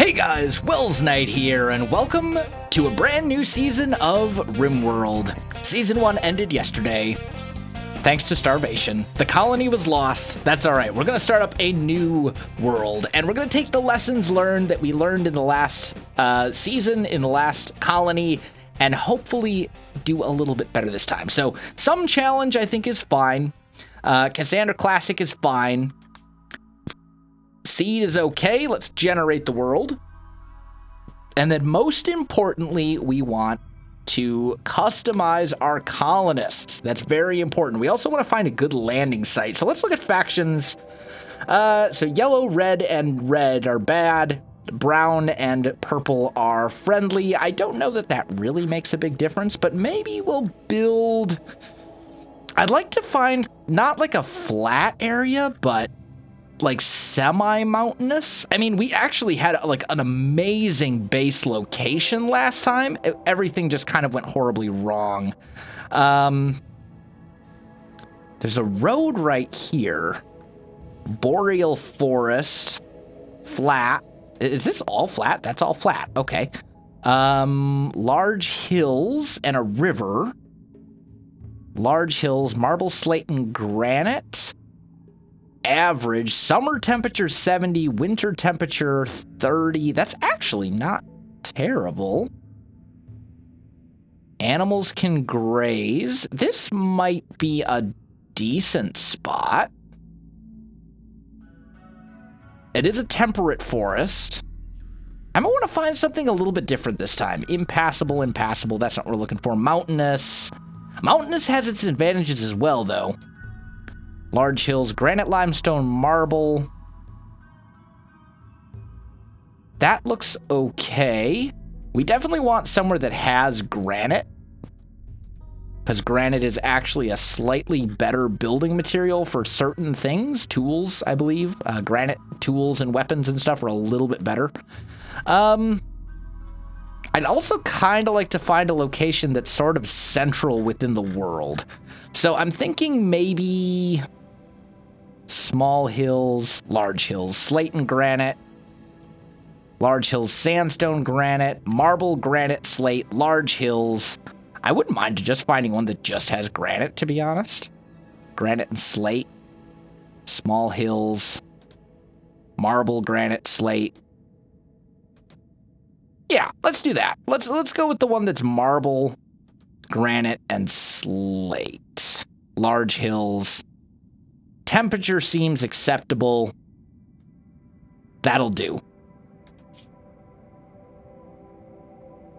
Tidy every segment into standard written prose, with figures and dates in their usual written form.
Hey guys, Wells Knight here, and welcome to a brand new season of Rimworld. Season 1 ended yesterday, thanks to starvation. The colony was lost. That's alright, we're gonna start up a new world, and we're gonna take the lessons learned that we learned in the last season, in the last colony, and hopefully do a little bit better this time. So, some challenge I think is fine. Cassandra Classic is fine. Seed is okay. Let's generate the world. And then most importantly, we want to customize our colonists. That's very important. We also want to find a good landing site. So let's look at factions. So yellow, red, and red are bad. Brown and purple are friendly. I don't know that that really makes a big difference, but maybe we'll build... I'd like to find not like a flat area, but like semi-mountainous. I mean, we actually had like an amazing base location last time. Everything just kind of went horribly wrong. There's a road right here. Boreal forest. Flat. Is this all flat? That's all flat. Okay. Large hills and a river. Large hills, marble, slate, and granite. Average, summer temperature 70, winter temperature 30. That's actually not terrible. Animals can graze. This might be a decent spot. It is a temperate forest. I might want to find something a little bit different this time. Impassable, impassable. That's not what we're looking for. Mountainous. Mountainous has its advantages as well, though. Large hills, granite, limestone, marble. That looks okay. We definitely want somewhere that has granite, because granite is actually a slightly better building material for certain things. Tools, I believe. Granite tools and weapons and stuff are a little bit better. I'd also kind of like to find a location that's sort of central within the world. So I'm thinking maybe small hills, large hills, slate and granite, large hills, sandstone, granite, marble, granite, slate, large hills. I wouldn't mind just finding one that just has granite, to be honest. Granite and slate, small hills, marble, granite, slate. Yeah, let's do that. Let's go with the one that's marble, granite, and slate. Large hills. Temperature seems acceptable. That'll do.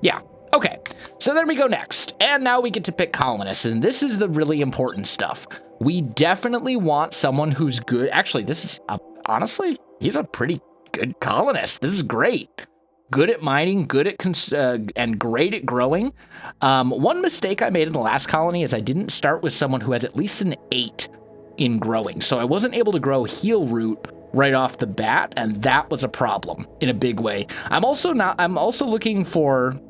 Yeah, okay. So there we go next. And now we get to pick colonists, and this is the really important stuff. We definitely want someone who's good. Actually, this is, honestly, he's a pretty good colonist. This is great. Good at mining, good at and great at growing. One mistake I made in the last colony is I didn't start with someone who has at least an 8 in growing. So I wasn't able to grow heel root right off the bat, and that was a problem in a big way. I'm also looking for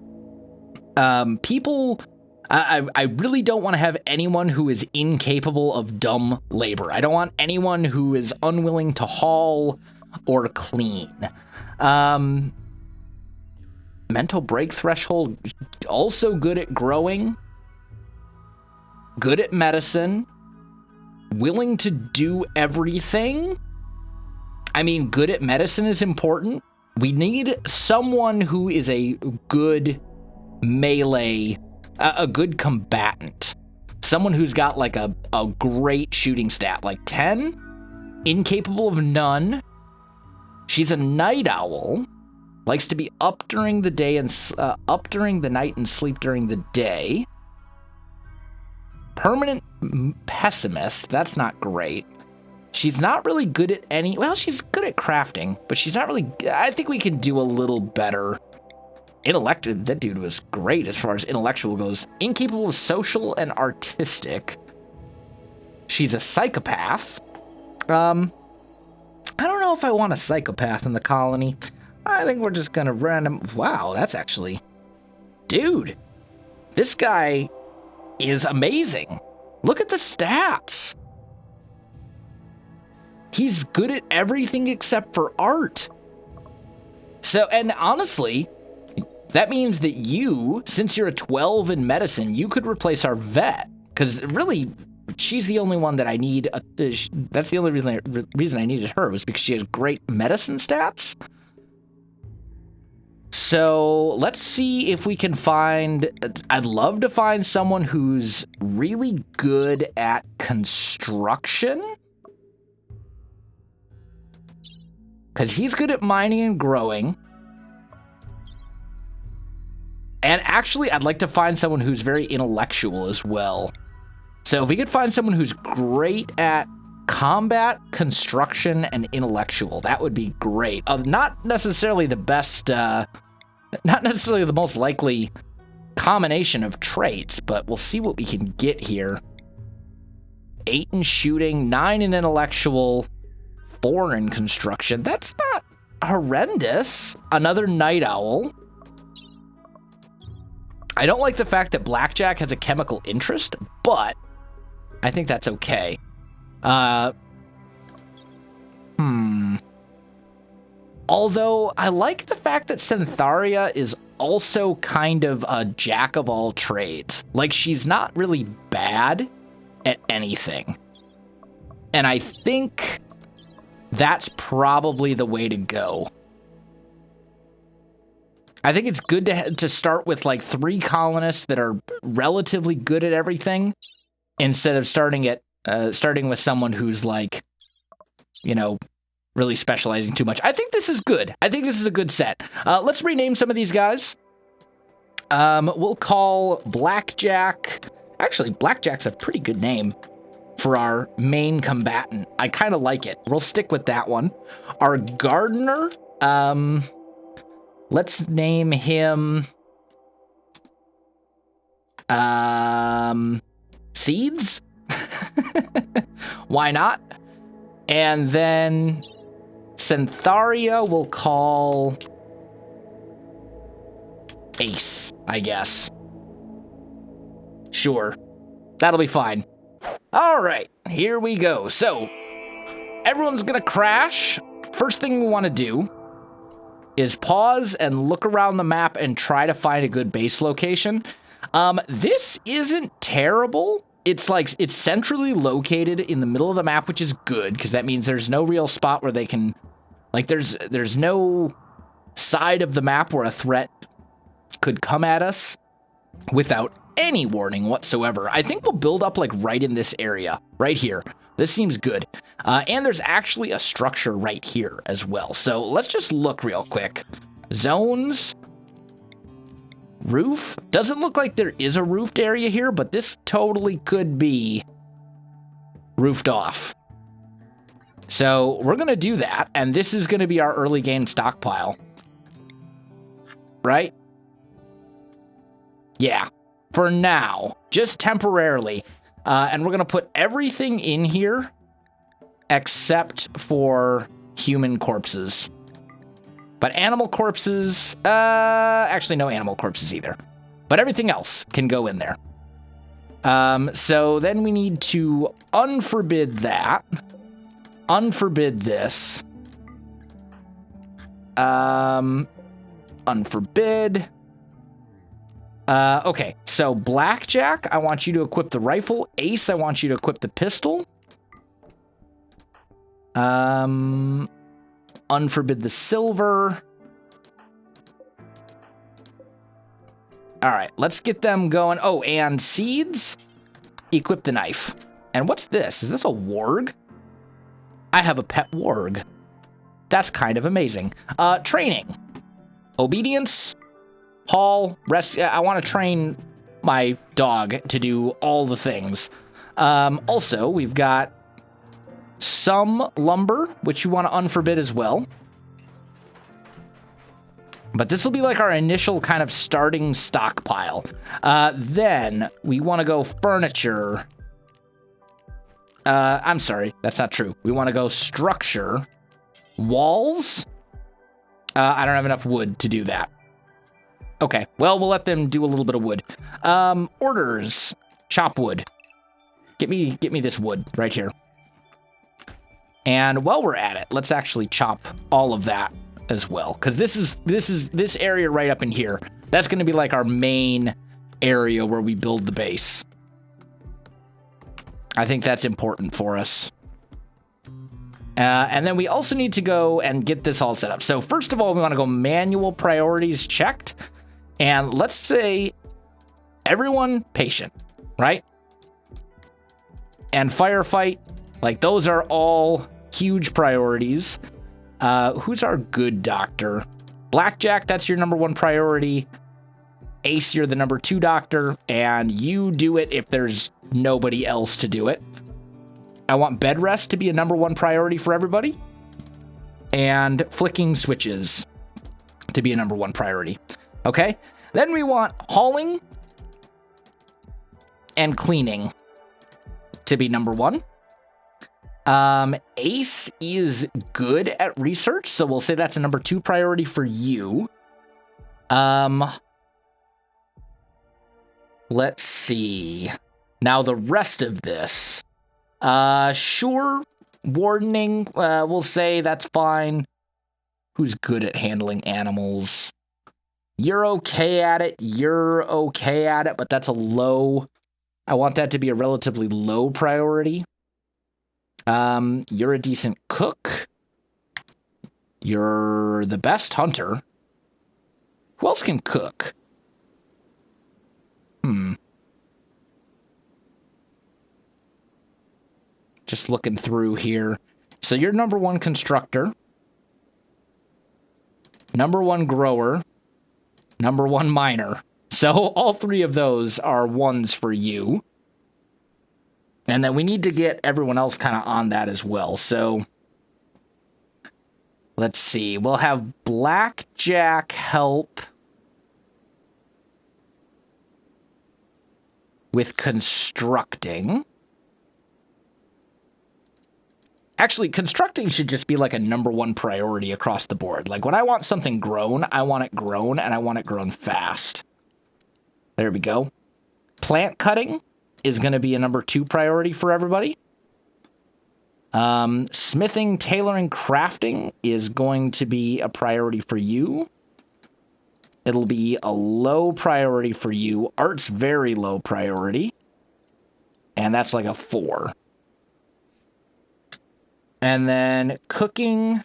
people. I really don't want to have anyone who is incapable of dumb labor. I don't want anyone who is unwilling to haul or clean. Mental break threshold, also good at growing, good at medicine, willing to do everything. I mean, good at medicine is important. We need someone who is a good melee, a good combatant. Someone who's got like a great shooting stat, like 10, incapable of none. She's a night owl. Likes to be up during the day and up during the night and sleep during the day. Permanent pessimist. That's not great. She's not really good at any... Well, she's good at crafting, but she's not really... I think we can do a little better. Intellect... That dude was great as far as intellectual goes. Incapable of social and artistic. She's a psychopath. I don't know if I want a psychopath in the colony. I think we're just gonna random... Wow, that's actually... Dude, this guy is amazing. Look at the stats. He's good at everything except for art. So, and honestly, that means that you, since you're a 12 in medicine, you could replace our vet. Because really, she's the only one that I need. That's the only reason I needed her, was because she has great medicine stats. So let's see if we can find... I'd love to find someone who's really good at construction. Because he's good at mining and growing. And actually, I'd like to find someone who's very intellectual as well. So if we could find someone who's great at combat, construction, and intellectual, that would be great. Not necessarily the best, not necessarily the most likely combination of traits, but we'll see what we can get here. 8 in shooting, 9 in intellectual, 4 in construction. That's not horrendous. Another night owl. I don't like the fact that Blackjack has a chemical interest, but I think that's okay. Although I like the fact that Cyntharia is also kind of a jack of all trades. Like, she's not really bad at anything. And I think that's probably the way to go. I think it's good to start with like 3 colonists that are relatively good at everything, instead of starting with someone who's like, you know, really specializing too much. I think this is good. I think this is a good set. Let's rename some of these guys. We'll call Blackjack. Actually, Blackjack's a pretty good name for our main combatant. I kind of like it. We'll stick with that one. Our gardener, let's name him Seeds. Why not? And then Cyntharia we'll call Ace, I guess. Sure. That'll be fine. All right, here we go. So, everyone's gonna crash. First thing we want to do is pause and look around the map and try to find a good base location. This isn't terrible. It's like, it's centrally located in the middle of the map, which is good, because that means there's no real spot where they can, like, there's no side of the map where a threat could come at us without any warning whatsoever. I think we'll build up like right in this area, right here. This seems good. And there's actually a structure right here as well. So let's just look real quick. Zones. Roof. Doesn't look like there is a roofed area here, but this totally could be roofed off. So we're going to do that. And this is going to be our early game stockpile. Right? Yeah. For now. Just temporarily. And we're going to put everything in here except for human corpses. But animal corpses, actually no animal corpses either. But everything else can go in there. So then we need to unforbid that. Unforbid this. Unforbid. Okay, so Blackjack, I want you to equip the rifle. Ace, I want you to equip the pistol. Unforbid the silver. All right, let's get them going. Oh, and Seeds, equip the knife. And what's this? Is this a warg? I have a pet warg. That's kind of amazing. Training. Obedience. Haul, rest. I want to train my dog to do all the things. Also, we've got some lumber, which you want to unforbid as well. But this will be like our initial kind of starting stockpile. Then we want to go furniture. I'm sorry, that's not true. We want to go structure. Walls. I don't have enough wood to do that. Okay, well, we'll let them do a little bit of wood. Orders. Chop wood. Get me this wood right here. And while we're at it, let's actually chop all of that as well, because this area right up in here, that's going to be like our main area where we build the base. I think that's important for us. And then we also need to go and get this all set up. So first of all, we want to go manual priorities checked. And let's say everyone patient, right? And firefight, like those are all huge priorities. Who's our good doctor? Blackjack, that's your number 1 priority. Ace, you're the number 2 doctor. And you do it if there's nobody else to do it. I want bed rest to be a number 1 priority for everybody. And flicking switches to be a number 1 priority. Okay? Then we want hauling and cleaning to be number 1. Ace is good at research, so we'll say that's a number 2 priority for you. Let's see. Now the rest of this. Sure, wardening, we'll say that's fine. Who's good at handling animals? You're okay at it, but that's a low. I want that to be a relatively low priority. You're a decent cook. You're the best hunter. Who else can cook? Just looking through here. So you're number 1 constructor. Number 1 grower. Number 1 miner. So all 3 of those are 1s for you. And then we need to get everyone else kind of on that as well. So let's see. We'll have Blackjack help with constructing. Actually, constructing should just be like a number 1 priority across the board. Like when I want something grown, I want it grown, and I want it grown fast. There we go. Plant cutting is going to be a number 2 priority for everybody. Smithing, tailoring, crafting is going to be a priority for you. It'll be a low priority for you. Art's very low priority. And that's like a 4. And then cooking,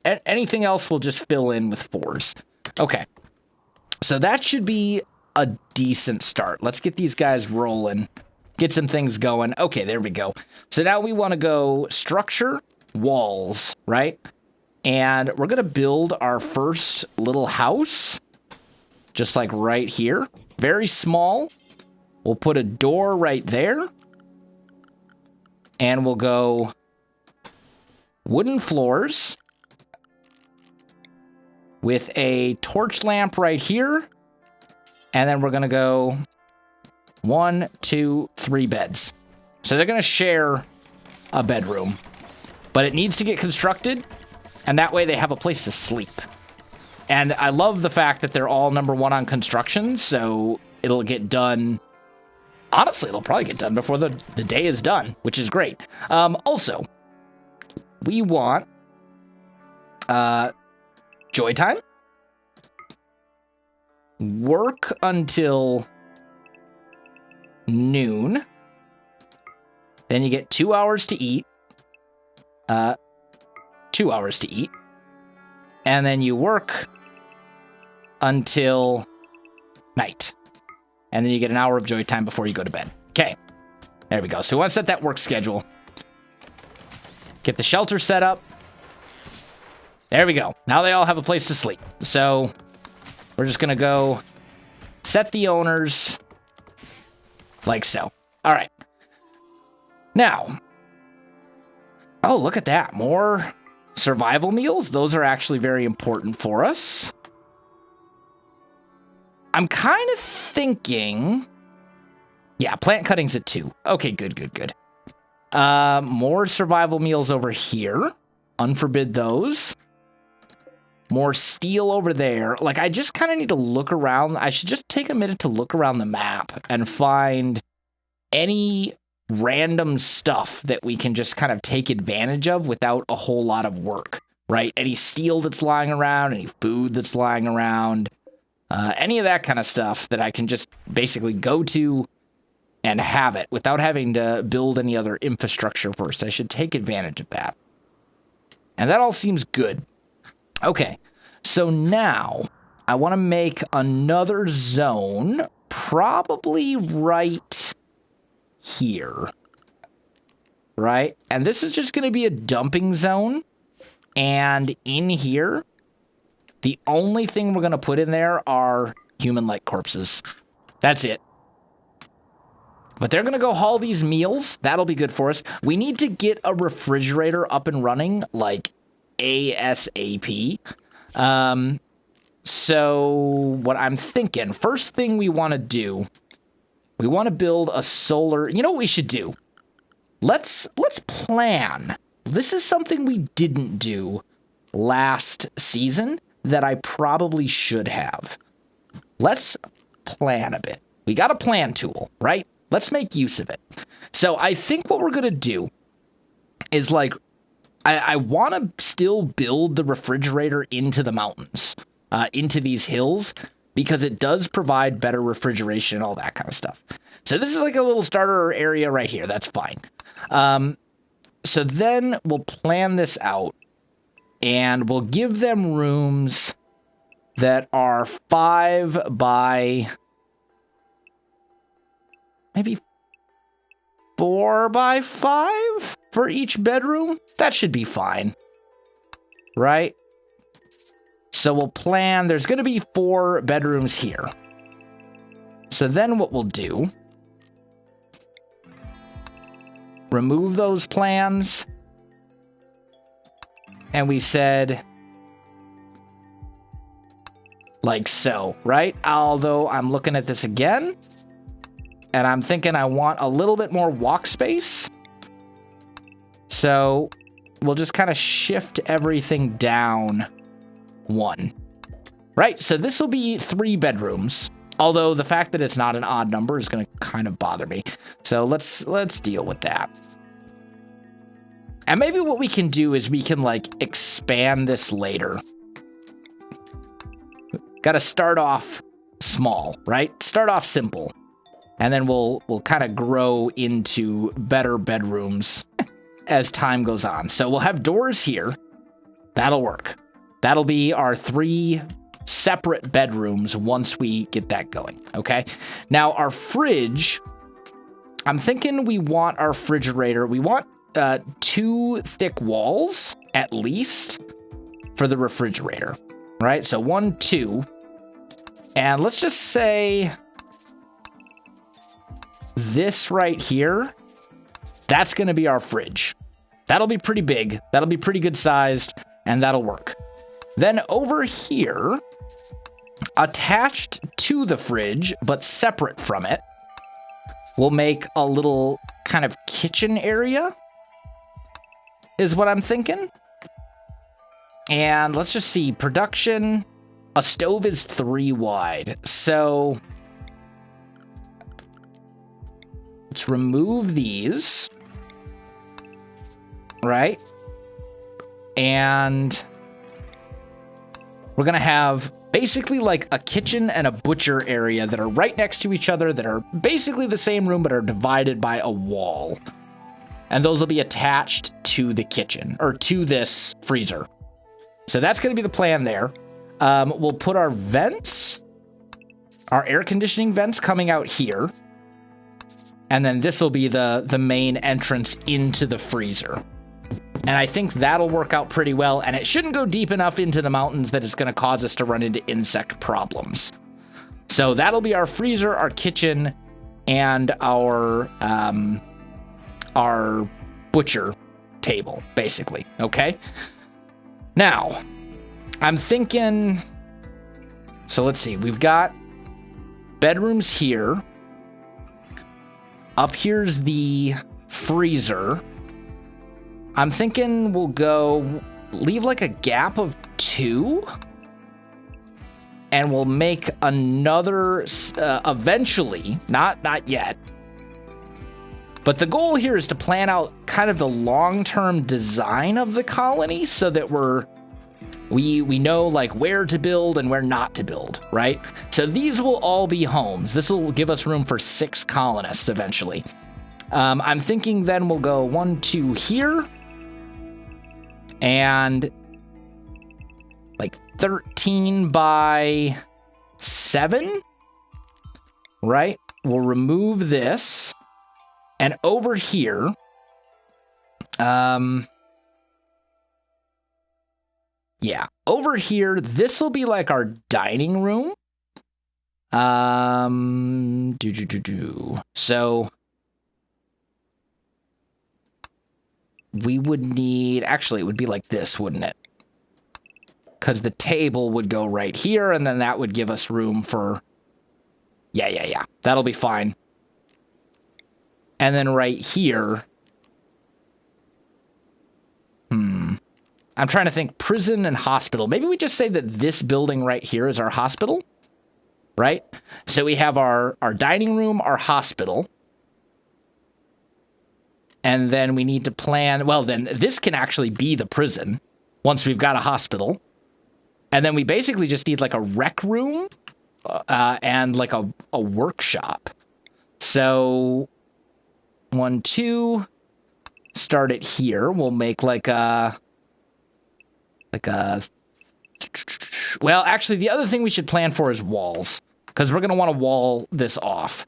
anything else will just fill in with 4s. Okay. So that should be a decent start. Let's get these guys rolling. Get some things going. Okay, there we go. So now we want to go structure, walls, right? And we're going to build our first little house. Just like right here. Very small. We'll put a door right there. And we'll go wooden floors with a torch lamp right here. And then we're going to go 1, 2, 3 beds. So they're going to share a bedroom. But it needs to get constructed. And that way they have a place to sleep. And I love the fact that they're all number 1 on construction. So it'll get done. Honestly, it'll probably get done before the day is done, which is great. Also, we want joy time. Work until noon. Then you get 2 hours to eat. 2 hours to eat. And then you work until night. And then you get an hour of joy time before you go to bed. Okay. There we go. So we want to set that work schedule. Get the shelter set up. There we go. Now they all have a place to sleep. So we're just going to go set the owners like so. All right. Now, oh, look at that. More survival meals. Those are actually very important for us. I'm kind of thinking... Yeah, plant cutting's at 2. Okay, good. More survival meals over here. Unforbid those. More steel over there. Like, I just kind of need to look around. I should just take a minute to look around the map and find any random stuff that we can just kind of take advantage of without a whole lot of work. right? Any steel that's lying around, any food that's lying around, any of that kind of stuff that I can just basically go to and have it without having to build any other infrastructure first. I should take advantage of that. And that all seems good. Okay, so now I want to make another zone, probably right here, right? And this is just going to be a dumping zone. And in here, the only thing we're going to put in there are human-like corpses. That's it. But they're going to go haul these meals. That'll be good for us. We need to get a refrigerator up and running, like, ASAP. So what I'm thinking, first thing we want to do, we want to build a solar... You know what we should do? Let's plan. This is something we didn't do last season that I probably should have. Let's plan a bit. We got a plan tool, right? Let's make use of it. So I think what we're going to do is, like, I want to still build the refrigerator into the mountains, into these hills, because it does provide better refrigeration and all that kind of stuff. So this is like a little starter area right here. That's fine. So then we'll plan this out, and we'll give them rooms that are 5 by... maybe 4 by 5 for each bedroom. That should be fine, right? So we'll plan, there's going to be 4 bedrooms here. So then what we'll do, remove those plans. And we said, like so, right? Although I'm looking at this again, and I'm thinking I want a little bit more walk space. So we'll just kind of shift everything down 1. Right, so this will be 3 bedrooms. Although the fact that it's not an odd number is going to kind of bother me. So let's deal with that. And maybe what we can do is we can, like, expand this later. Got to start off small, right? Start off simple. And then we'll kind of grow into better bedrooms as time goes on. So we'll have doors here. That'll work. That'll be our 3 separate bedrooms once we get that going, okay? Now, our fridge, I'm thinking we want our refrigerator, we want 2 thick walls, at least, for the refrigerator, right? So 1, 2, and let's just say... this right here, that's going to be our fridge. That'll be pretty big. That'll be pretty good sized, and that'll work. Then over here, attached to the fridge, but separate from it, we'll make a little kind of kitchen area, is what I'm thinking. And let's just see, production, a stove is 3 wide. So... let's remove these, right? And we're going to have basically like a kitchen and a butcher area that are right next to each other, that are basically the same room, but are divided by a wall. And those will be attached to the kitchen, or to this freezer. So that's going to be the plan there. We'll put our vents, our air conditioning vents coming out here. And then this will be the main entrance into the freezer. And I think that'll work out pretty well. And it shouldn't go deep enough into the mountains that it's going to cause us to run into insect problems. So that'll be our freezer, our kitchen, and our butcher table, basically. Okay? Now, I'm thinking... so let's see. We've got bedrooms here. Up here's the freezer. I'm thinking we'll leave like a gap of 2. And we'll make another, eventually, not yet. But the goal here is to plan out kind of the long-term design of the colony so that we're We know like where to build and where not to build, right? So these will all be homes. This will give us room for 6 colonists eventually. I'm thinking then we'll go 1, 2 here. And like 13 by 7, right? We'll remove this. And over here, yeah, over here, this will be like our dining room. So we would need, actually, it would be like this, wouldn't it? Because the table would go right here, and then that would give us room for, yeah. That'll be fine. And then right here, I'm trying to think, prison and hospital. Maybe we just say that this building right here is our hospital, right? So we have our dining room, our hospital. And then we need to plan, well, then this can actually be the prison once we've got a hospital. And then we basically just need like a rec room and like a workshop. So 1, 2, start it here. We'll make like a, well, actually the other thing we should plan for is walls, because we're going to want to wall this off.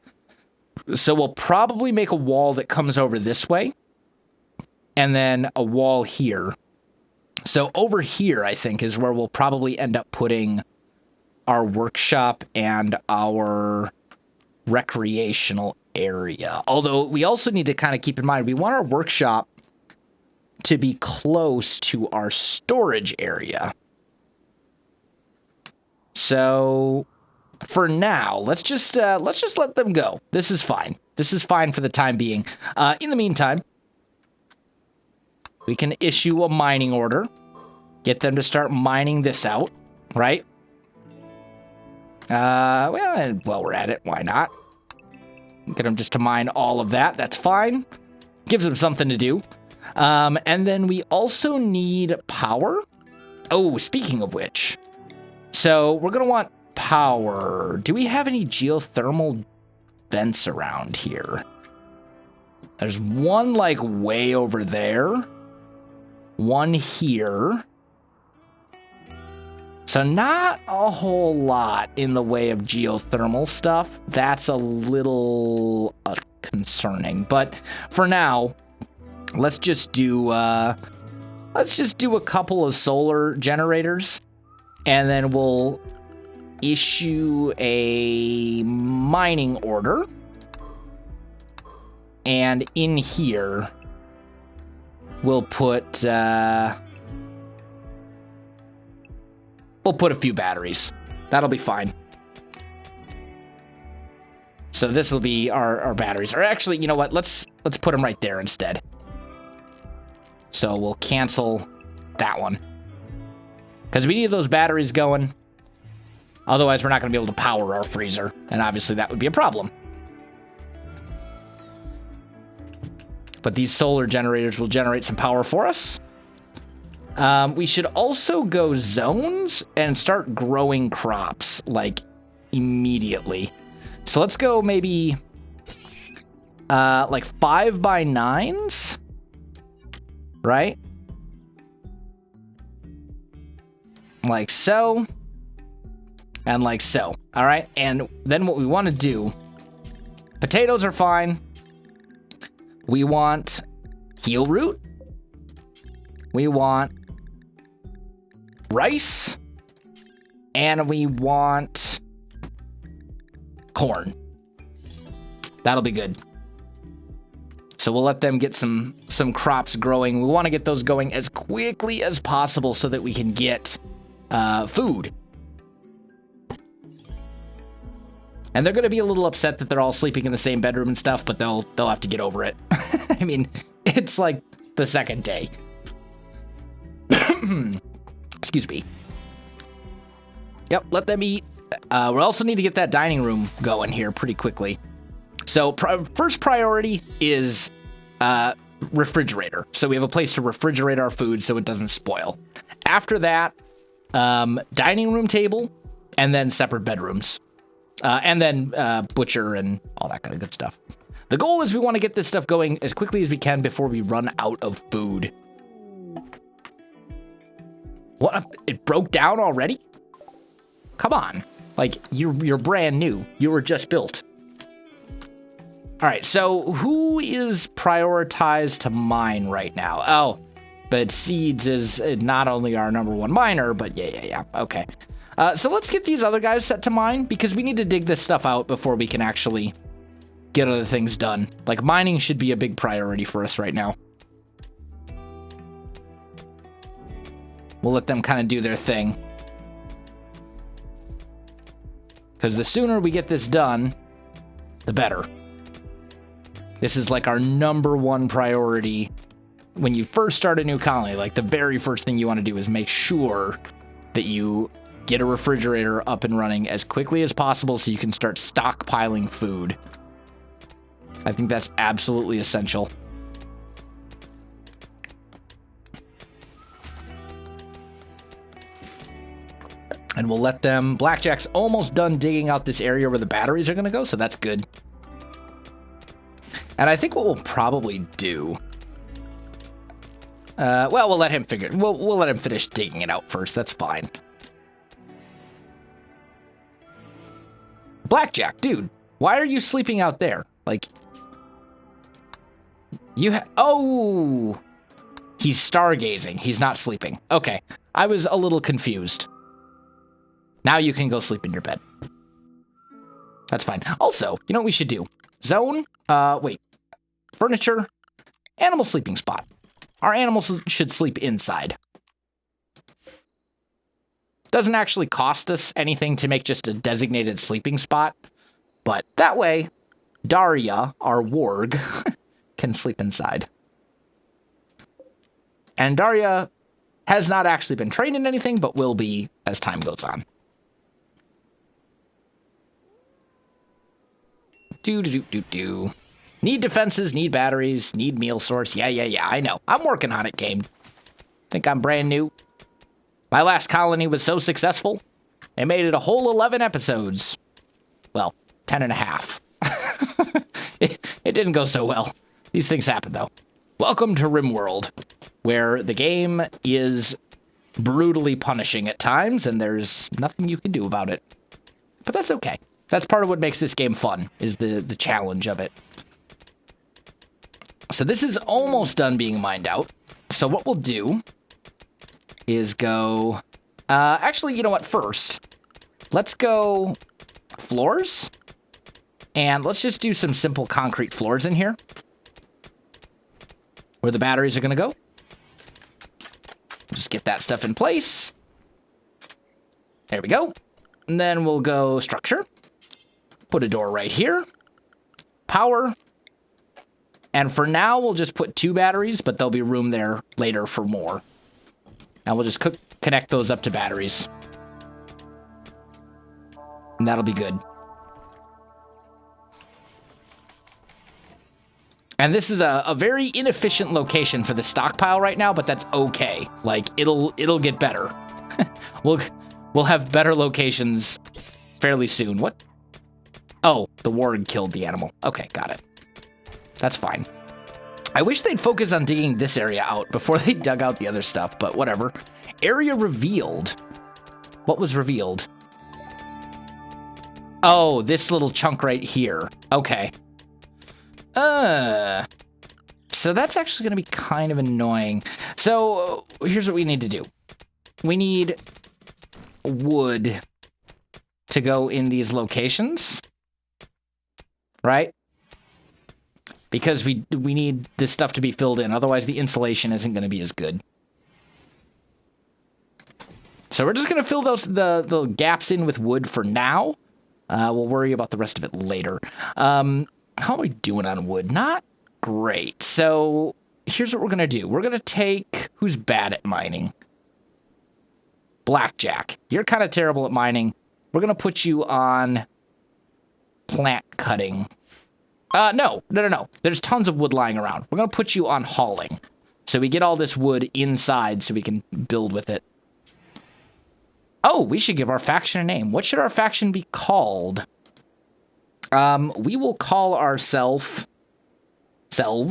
So we'll probably make a wall that comes over this way, and then a wall here. So over here, I think, is where we'll probably end up putting our workshop and our recreational area. Although we also need to kind of keep in mind, we want our workshop to be close to our storage area. So for now, let's just let them go. This is fine. This is fine for the time being. In the meantime, we can issue a mining order, get them to start mining this out, right? Well, while we're at it, why not? Get them just to mine all of that. That's fine. Gives them something to do. And then we also need power. Oh, speaking of which, so we're going to want power. Do we have any geothermal vents around here? There's one like way over there. One here. So not a whole lot in the way of geothermal stuff. That's a little concerning. But for now, let's just do a couple of solar generators, and then we'll issue a mining order. And in here, we'll put a few batteries. That'll be fine. So this will be our batteries. Or actually, you know what? Let's put them right there instead. So we'll cancel that one, because we need those batteries going. Otherwise, we're not going to be able to power our freezer, and obviously that would be a problem. But these solar generators will generate some power for us. We should also go zones and start growing crops, like, immediately. So let's go maybe, like 5 by 9s, right? Like so, and like so, all right? And then what we want to do, potatoes are fine. We want heel root. We want rice. And we want corn. That'll be good. So we'll let them get some crops growing. We want to get those going as quickly as possible so that we can get food. And they're going to be a little upset that they're all sleeping in the same bedroom and stuff, but they'll have to get over it. I mean, it's like the second day. Excuse me. Yep, let them eat. We also need to get that dining room going here pretty quickly. So first priority is refrigerator. So we have a place to refrigerate our food so it doesn't spoil. After that, dining room table, and then separate bedrooms. And then butcher and all that kind of good stuff. The goal is we want to get this stuff going as quickly as we can before we run out of food. What? It broke down already? Come on. Like, you're brand new. You were just built. All right, so who is prioritized to mine right now? Oh, but Seeds is not only our #1 miner, but yeah. Okay. So let's get these other guys set to mine, because we need to dig this stuff out before we can actually get other things done. Like, mining should be a big priority for us right now. We'll let them kind of do their thing. Because the sooner we get this done, the better. This is like our #1 priority. When you first start a new colony, like the very first thing you want to do is make sure that you get a refrigerator up and running as quickly as possible so you can start stockpiling food. I think that's absolutely essential. And we'll let them... Blackjack's almost done digging out this area where the batteries are going to go, so that's good. And I think what we'll probably do... well, we'll let him figure... We'll let him finish digging it out first. That's fine. Blackjack, dude. Why are you sleeping out there? Like... Oh! He's stargazing. He's not sleeping. Okay. I was a little confused. Now you can go sleep in your bed. That's fine. Also, you know what we should do? Zone, wait. Furniture, animal sleeping spot. Our animals should sleep inside. Doesn't actually cost us anything to make just a designated sleeping spot, but that way, Daria, our warg, can sleep inside. And Daria has not actually been trained in anything, but will be as time goes on. Do. Need defenses, need batteries, need meal source. Yeah, I know. I'm working on it, game. Think I'm brand new? My last colony was so successful, it made it a whole 11 episodes. Well, 10 and a half. It didn't go so well. These things happen, though. Welcome to Rimworld, where the game is brutally punishing at times, and there's nothing you can do about it. But that's okay. That's part of what makes this game fun, is the challenge of it. So this is almost done being mined out. So what we'll do is go... actually, you know what? First, let's go floors. And let's just do some simple concrete floors in here, where the batteries are going to go. Just get that stuff in place. There we go. And then we'll go structure. Put a door right here. Power. And for now, we'll just put 2 batteries, but there'll be room there later for more. And we'll just connect those up to batteries. And that'll be good. And this is a very inefficient location for the stockpile right now, but that's okay. Like, it'll get better. We'll have better locations fairly soon. What? Oh, the warg killed the animal. Okay, got it. That's fine. I wish they'd focus on digging this area out before they dug out the other stuff, but whatever. Area revealed. What was revealed? Oh, this little chunk right here. Okay. So that's actually going to be kind of annoying. So here's what we need to do. We need wood to go in these locations, right? Because we need this stuff to be filled in. Otherwise, the insulation isn't going to be as good. So we're just going to fill the gaps in with wood for now. We'll worry about the rest of it later. How are we doing on wood? Not great. So here's what we're going to do. We're going to take... Who's bad at mining? Blackjack. You're kind of terrible at mining. We're going to put you on plant cutting. No. There's tons of wood lying around. We're going to put you on hauling. So we get all this wood inside so we can build with it. Oh, we should give our faction a name. What should our faction be called? We will call ourselves I'm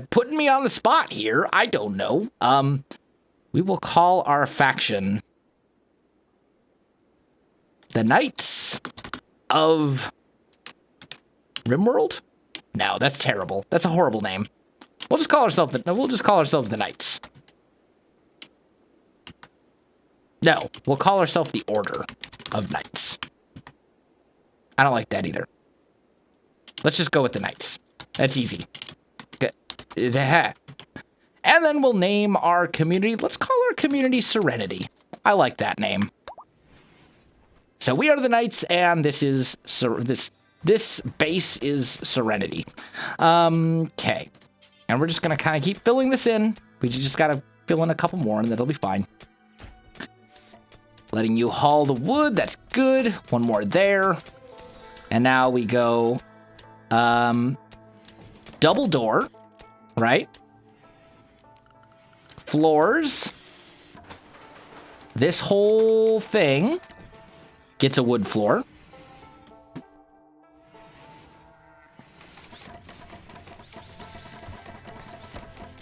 putting me on the spot here. I don't know. We will call our faction the Knights of Rimworld? No, that's terrible. That's a horrible name. We'll just call ourselves the Knights. No, we'll call ourselves the Order of Knights. I don't like that either. Let's just go with the Knights. That's easy. And then we'll name our community. Let's call our community Serenity. I like that name. So we are the Knights, and this base is Serenity. Okay. And we're just going to kind of keep filling this in. We just got to fill in a couple more, and that'll be fine. Letting you haul the wood. That's good. One more there. And now we go double door, right? Floors. This whole thing gets a wood floor.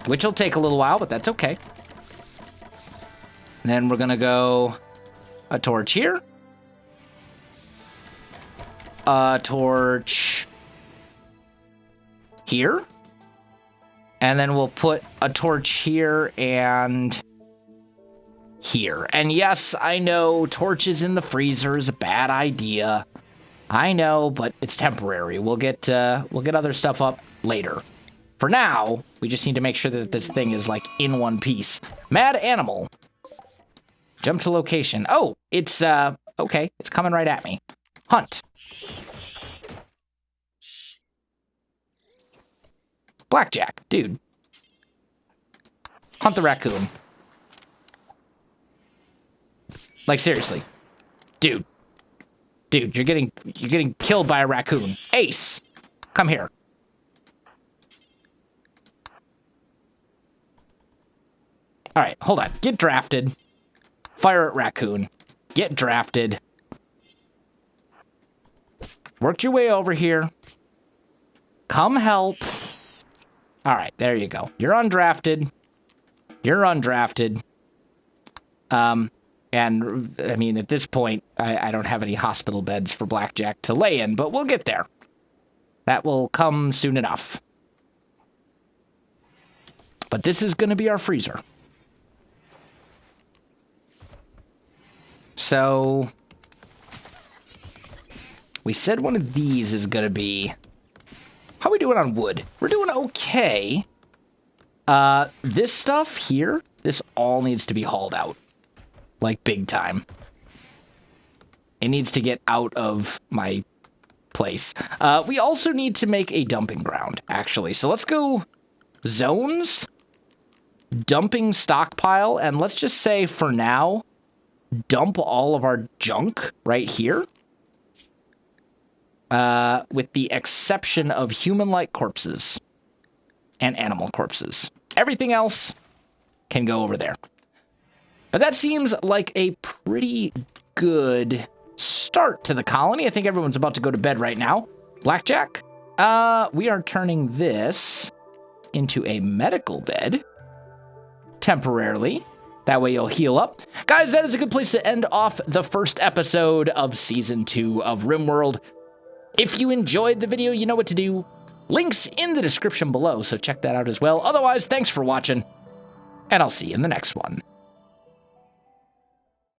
Which will take a little while, but that's okay. Then we're going to go a torch here. A torch here. And then we'll put a torch here and here. And yes, I know torches in the freezer is a bad idea. I know, but it's temporary. We'll get other stuff up later. For now, we just need to make sure that this thing is like in one piece. Mad animal. Jump to location. Oh, it's okay. It's coming right at me. Hunt. Blackjack, dude. Hunt the raccoon. Like, seriously. Dude. Dude, you're getting killed by a raccoon. Ace, come here. All right, hold on. Get drafted. Fire at raccoon. Get drafted. Work your way over here. Come help. All right, there you go. You're undrafted. You're undrafted. And, I mean, at this point, I don't have any hospital beds for Blackjack to lay in, but we'll get there. That will come soon enough. But this is going to be our freezer. So, we said one of these is going to be... How are we doing on wood? We're doing okay. This stuff here, this all needs to be hauled out. Like, big time. It needs to get out of my place. We also need to make a dumping ground, actually. So let's go zones, dumping stockpile, and let's just say for now, dump all of our junk right here. With the exception of human-like corpses and animal corpses. Everything else can go over there. But that seems like a pretty good start to the colony. I think everyone's about to go to bed right now. Blackjack, we are turning this into a medical bed temporarily. That way you'll heal up. Guys, that is a good place to end off the first episode of Season 2 of Rimworld. If you enjoyed the video, you know what to do. Links in the description below, so check that out as well. Otherwise, thanks for watching, and I'll see you in the next one.